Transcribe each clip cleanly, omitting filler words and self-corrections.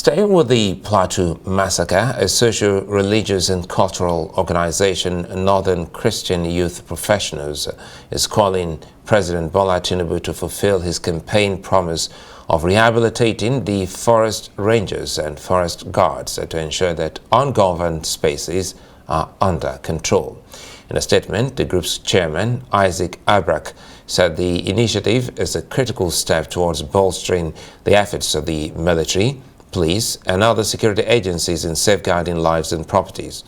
Staying with the Plateau massacre, a social, religious and cultural organization, Northern Christian Youth Professionals, is calling President Bola Tinubu to fulfill his campaign promise of rehabilitating the forest rangers and forest guards to ensure that ungoverned spaces are under control. In a statement, the group's chairman, Nothing-Abrak, said the initiative is a critical step towards bolstering the efforts of the military, police and other security agencies in safeguarding lives and properties.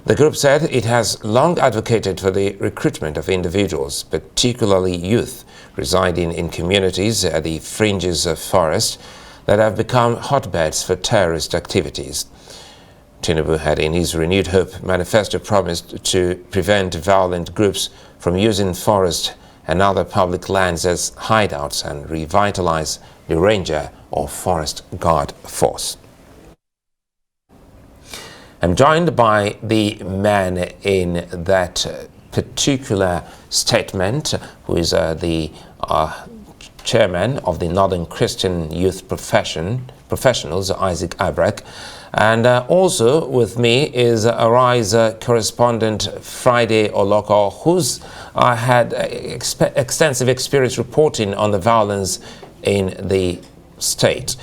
The group said it has long advocated for the recruitment of individuals, particularly youth, residing in communities at the fringes of forest that have become hotbeds for terrorist activities. Tinubu had in his Renewed Hope manifesto promised to prevent violent groups from using forest and other public lands as hideouts and revitalize the ranger or forest guard force. I'm joined by the man in that particular statement, who is the chairman of the Northern Christian Youth Professionals, Nothing-Abrak. And also with me is Arise correspondent Friday Oloko, who's had extensive experience reporting on the violence in the state.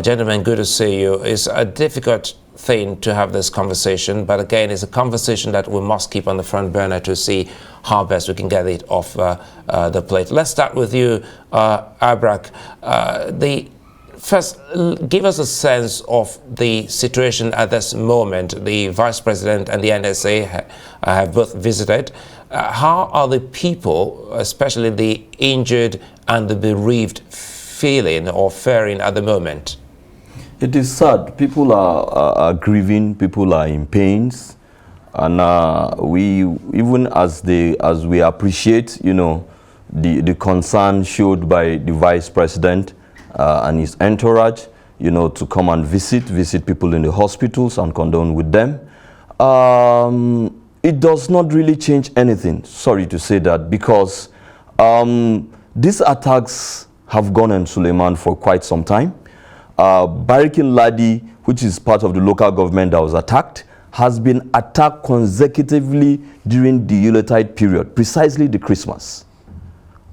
Gentlemen, good to see you. It's a difficult thing to have this conversation, but again, it's a conversation that we must keep on the front burner to see how best we can get it off the plate. Let's start with you, Abrak. First, give us a sense of the situation at this moment. The Vice President and the NSA have both visited. How are the people, especially the injured and the bereaved, feeling or faring at the moment? It is sad. People are grieving. People are in pains, and we, even as we appreciate, the concern showed by the Vice President and his entourage, to come and visit people in the hospitals and condone with them. It does not really change anything. Sorry to say that, because these attacks have gone on Suleiman for quite some time. Barikin Ladi, which is part of the local government that was attacked, has been attacked consecutively during the Yuletide period, precisely the Christmas,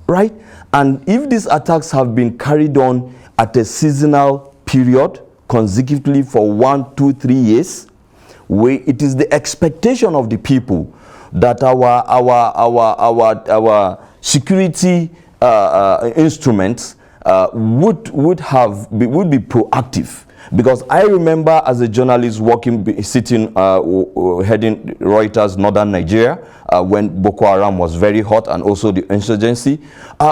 right? And if these attacks have been carried on at a seasonal period, consecutively for 1, 2, 3 years, it is the expectation of the people that our security instruments would be proactive. Because I remember as a journalist sitting heading Reuters Northern Nigeria when Boko Haram was very hot, and also the insurgency,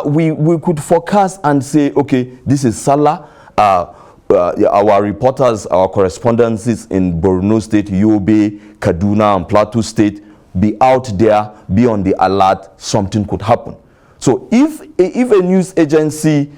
we could forecast and say, okay, this is Salah. Our reporters, our correspondents in Borno State, Yobe, Kaduna and Plateau State, be out there, be on the alert, something could happen. So if a news agency,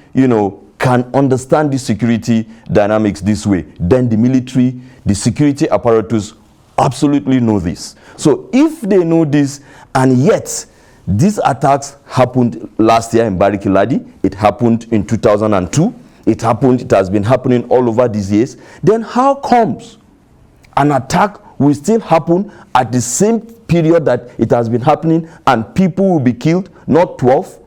can understand the security dynamics this way, then the military, the security apparatus absolutely know this. So if they know this, and yet these attacks happened last year in Barikin Ladi, it happened in 2002, it has been happening all over these years, then how comes an attack will still happen at the same period that it has been happening, and people will be killed, not 12,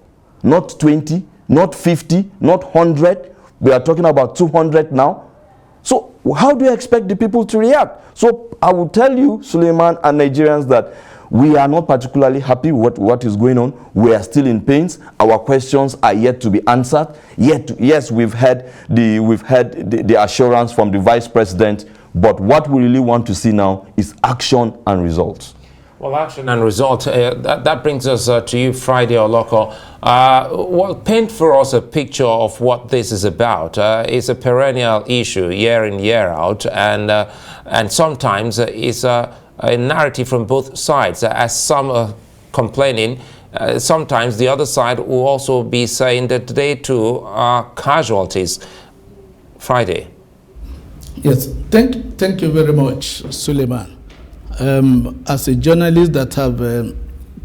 not 20, not 50, not 100. We are talking about 200 now. So how do you expect the people to react? So I will tell you, Suleiman and Nigerians, that we are not particularly happy with what is going on. We are still in pains. Our questions are yet to be answered. Yes, we've had the assurance from the Vice President, but what we really want to see now is action and results. Well, action and result, that brings us to you, Friday Oloko. Well, paint for us a picture of what this is about. It's a perennial issue, year in, year out, and sometimes it's a narrative from both sides. As some are complaining, sometimes the other side will also be saying that they too are casualties. Friday. Yes, thank you very much, Suleiman. As a journalist that have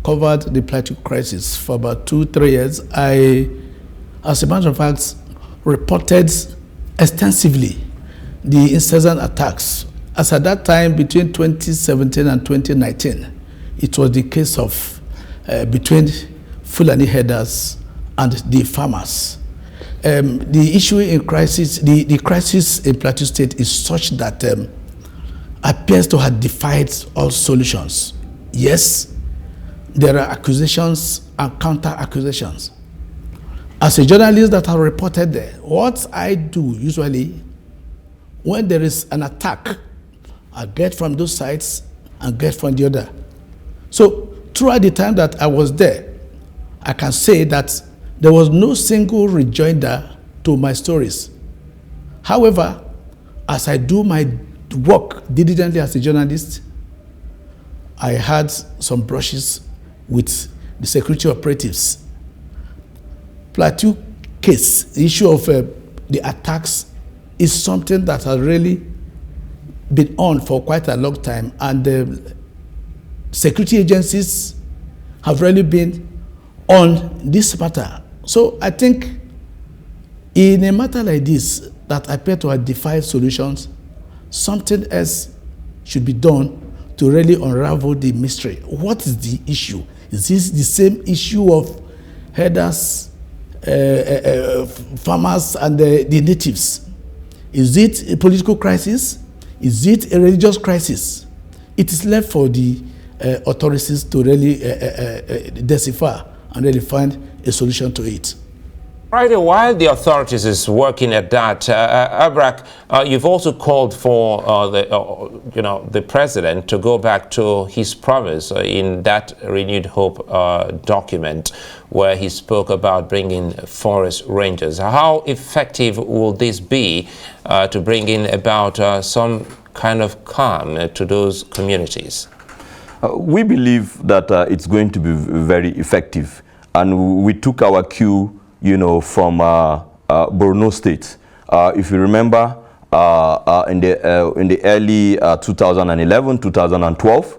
covered the Plateau Crisis for about 2-3 years, I, as a matter of fact, reported extensively the incessant attacks. As at that time, between 2017 and 2019, it was the case of between Fulani herders and the farmers. The issue in crisis, the crisis in Plateau State is such that appears to have defied all solutions. Yes, there are accusations and counter-accusations. As a journalist that have reported there, what I do usually, when there is an attack, I get from those sides and get from the other. So throughout the time that I was there, I can say that there was no single rejoinder to my stories. However, as I do my work diligently as a journalist, I had some brushes with the security operatives. Plateau case, the issue of the attacks is something that has really been on for quite a long time, and the security agencies have really been on this matter. So I think in a matter like this that appear to have defied solutions, something else should be done to really unravel the mystery. What is the issue? Is this the same issue of herders, farmers, and the natives? Is it a political crisis? Is it a religious crisis? It is left for the authorities to really decipher and really find a solution to it. Right, while the authorities is working at that, Abrak, you've also called for the president to go back to his promise in that Renewed Hope document, where he spoke about bringing forest rangers. How effective will this be to bring in about some kind of calm to those communities? We believe that it's going to be very effective, and we took our cue, from Borno State. If you remember, in the early 2011, 2012,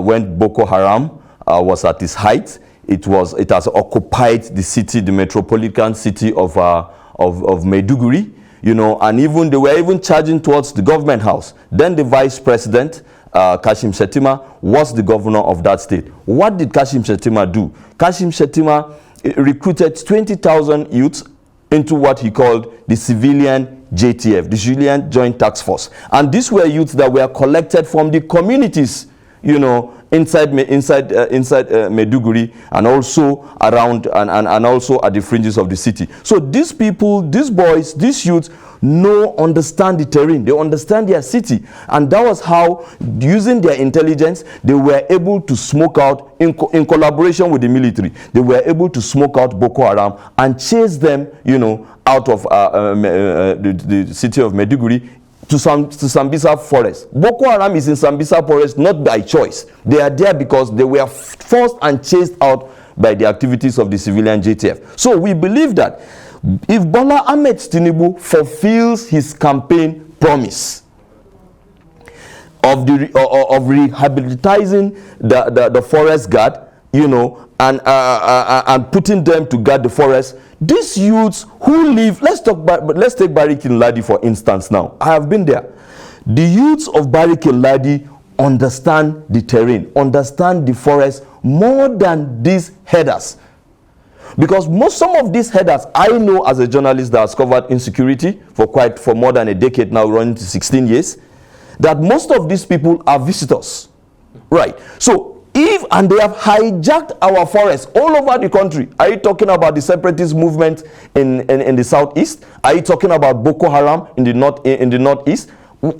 when Boko Haram was at its height, it has occupied the city, the metropolitan city of Maiduguri, and even they were even charging towards the government house. Then the vice president, Kashim Shettima, was the governor of that state. What did Kashim Shettima do? Kashim Shettima recruited 20,000 youths into what he called the civilian JTF, the Civilian Joint Task Force. And these were youths that were collected from the communities, inside Maiduguri, and also around and also at the fringes of the city. So these people, these boys, these youths understand the terrain, they understand their city, and that was how, using their intelligence, they were able to smoke out, in collaboration with the military, they were able to smoke out Boko Haram and chase them, out of the city of Maiduguri to Sambisa Forest. Boko Haram is in Sambisa Forest not by choice. They are there because they were forced and chased out by the activities of the civilian JTF. So we believe that if Bola Ahmed Tinubu fulfills his campaign promise of rehabilitating the forest guard, and putting them to guard the forest, these youths who live, let's take Barikin Ladi for instance now. I have been there. The youths of Barikin Ladi understand the terrain, understand the forest more than these herders. Because some of these headers, I know as a journalist that has covered insecurity for more than a decade now, running to 16 years, that most of these people are visitors, right? So and they have hijacked our forests all over the country. Are you talking about the separatist movement in the southeast? Are you talking about Boko Haram in the northeast?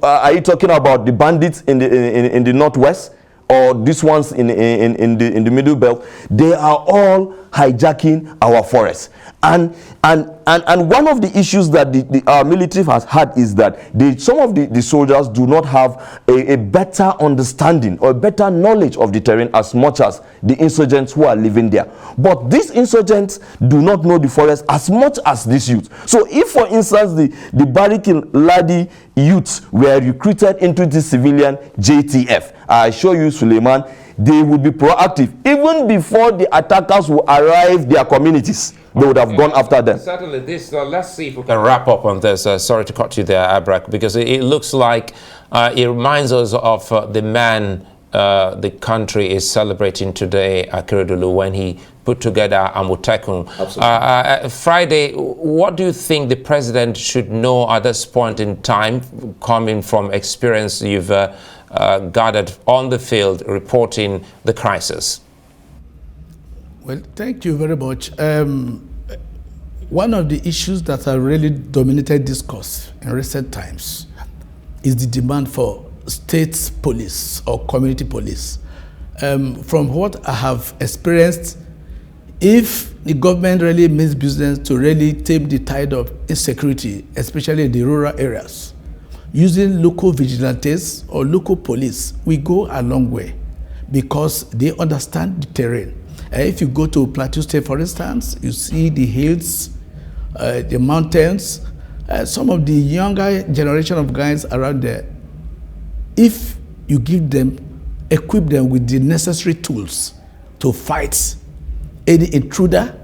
Are you talking about the bandits in the northwest? Or these ones in the middle belt? They are all hijacking our forests, and one of the issues that our military has had is that some of the soldiers do not have a better understanding or better knowledge of the terrain as much as the insurgents who are living there. But these insurgents do not know the forest as much as these youths. So if, for instance, the Barikin Ladi youths were recruited into the civilian JTF, I assure you, Suleiman, they would be proactive. Even before the attackers will arrive their communities, they would have gone after them. Certainly, this. Let's see if we can wrap up on this. Sorry to cut you there, Abrak, because it looks like it reminds us of the man the country is celebrating today, Akeredolu, when he put together Amotekun. Friday, what do you think the president should know at this point in time, coming from experience you've gathered on the field reporting the crisis? Well, thank you very much. One of the issues that have really dominated discourse in recent times is the demand for state police or community police. From what I have experienced, if the government really means business to really tame the tide of insecurity, especially in the rural areas, using local vigilantes or local police, we go a long way because they understand the terrain. If you go to Plateau State, for instance, you see the hills, the mountains, some of the younger generation of guys around there. If you give them, equip them with the necessary tools to fight any intruder,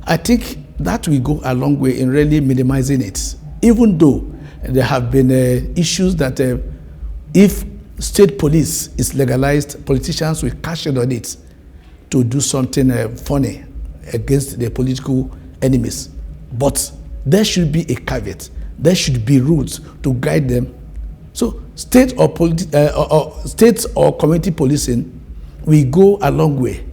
I think that will go a long way in really minimizing it. Even though there have been issues that if state police is legalized, politicians will cash in on it to do something funny against their political enemies. But there should be a caveat. There should be rules to guide them. So state or community policing, we go a long way.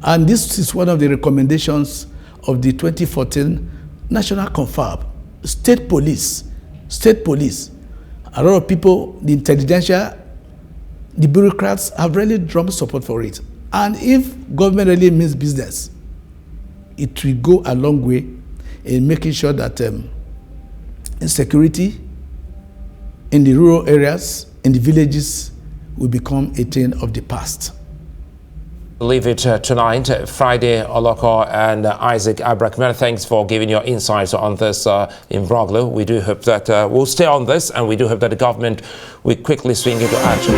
And this is one of the recommendations of the 2014 National Confab. State police. A lot of people, the intelligentsia, the bureaucrats have really drummed support for it. And if government really means business, it will go a long way in making sure that insecurity in the rural areas, in the villages, will become a thing of the past. Leave it tonight. Friday, Oloko and Isaac Abrak, many thanks for giving your insights on this imbroglio. We do hope that we'll stay on this, and we do hope that the government will quickly swing into action.